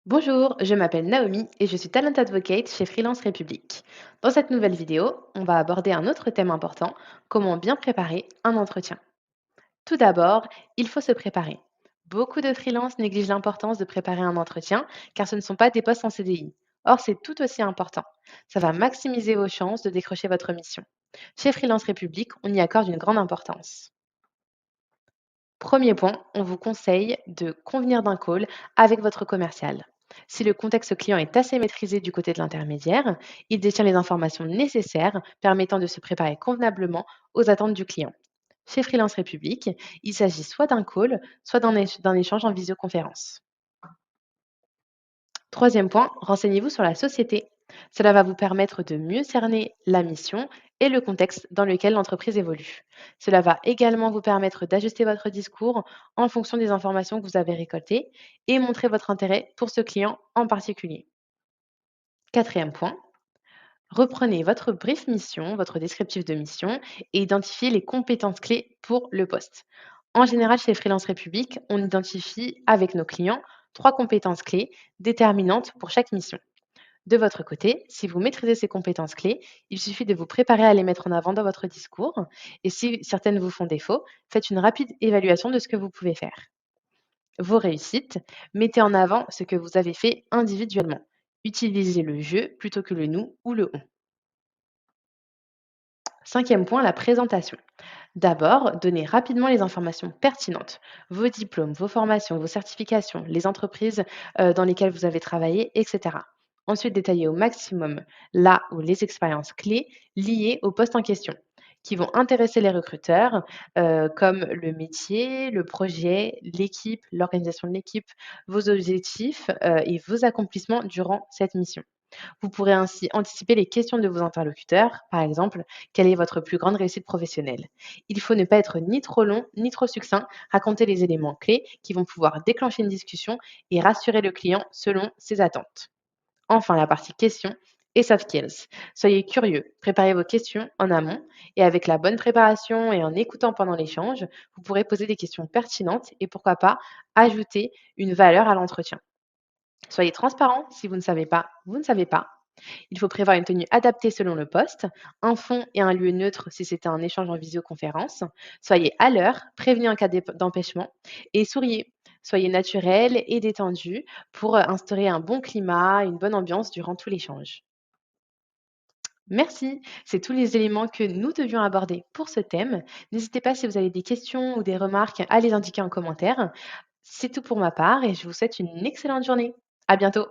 Bonjour, je m'appelle Naomi et je suis Talent Advocate chez Freelance République. Dans cette nouvelle vidéo, on va aborder un autre thème important, comment bien préparer un entretien. Tout d'abord, il faut se préparer. Beaucoup de freelances négligent l'importance de préparer un entretien car ce ne sont pas des postes en CDI. Or, c'est tout aussi important. Ça va maximiser vos chances de décrocher votre mission. Chez Freelance République, on y accorde une grande importance. Premier point, on vous conseille de convenir d'un call avec votre commercial. Si le contexte client est assez maîtrisé du côté de l'intermédiaire, il détient les informations nécessaires permettant de se préparer convenablement aux attentes du client. Chez Freelance République, il s'agit soit d'un call, soit d'un échange en visioconférence. Troisième point, renseignez-vous sur la société. Cela va vous permettre de mieux cerner la mission et le contexte dans lequel l'entreprise évolue. Cela va également vous permettre d'ajuster votre discours en fonction des informations que vous avez récoltées et montrer votre intérêt pour ce client en particulier. Quatrième point, reprenez votre brief mission, votre descriptif de mission et identifiez les compétences clés pour le poste. En général, chez Freelance République, on identifie avec nos clients trois compétences clés déterminantes pour chaque mission. De votre côté, si vous maîtrisez ces compétences clés, il suffit de vous préparer à les mettre en avant dans votre discours. Et si certaines vous font défaut, faites une rapide évaluation de ce que vous pouvez faire. Vos réussites, mettez en avant ce que vous avez fait individuellement. Utilisez le je plutôt que le nous ou le on. Cinquième point, la présentation. D'abord, donnez rapidement les informations pertinentes, vos diplômes, vos formations, vos certifications, les entreprises dans lesquelles vous avez travaillé, etc. Ensuite, détaillez au maximum là ou les expériences clés liées au poste en question, qui vont intéresser les recruteurs, comme le métier, le projet, l'équipe, l'organisation de l'équipe, vos objectifs et vos accomplissements durant cette mission. Vous pourrez ainsi anticiper les questions de vos interlocuteurs, par exemple, quelle est votre plus grande réussite professionnelle? Il faut ne pas être ni trop long ni trop succinct, raconter les éléments clés qui vont pouvoir déclencher une discussion et rassurer le client selon ses attentes. Enfin, la partie questions et soft skills. Soyez curieux, préparez vos questions en amont et avec la bonne préparation et en écoutant pendant l'échange, vous pourrez poser des questions pertinentes et pourquoi pas ajouter une valeur à l'entretien. Soyez transparent, si vous ne savez pas, vous ne savez pas. Il faut prévoir une tenue adaptée selon le poste, un fond et un lieu neutre si c'était un échange en visioconférence. Soyez à l'heure, prévenez en cas d'empêchement et souriez. Soyez naturel et détendu pour instaurer un bon climat, une bonne ambiance durant tout l'échange. Merci, c'est tous les éléments que nous devions aborder pour ce thème. N'hésitez pas si vous avez des questions ou des remarques à les indiquer en commentaire. C'est tout pour ma part et je vous souhaite une excellente journée. À bientôt.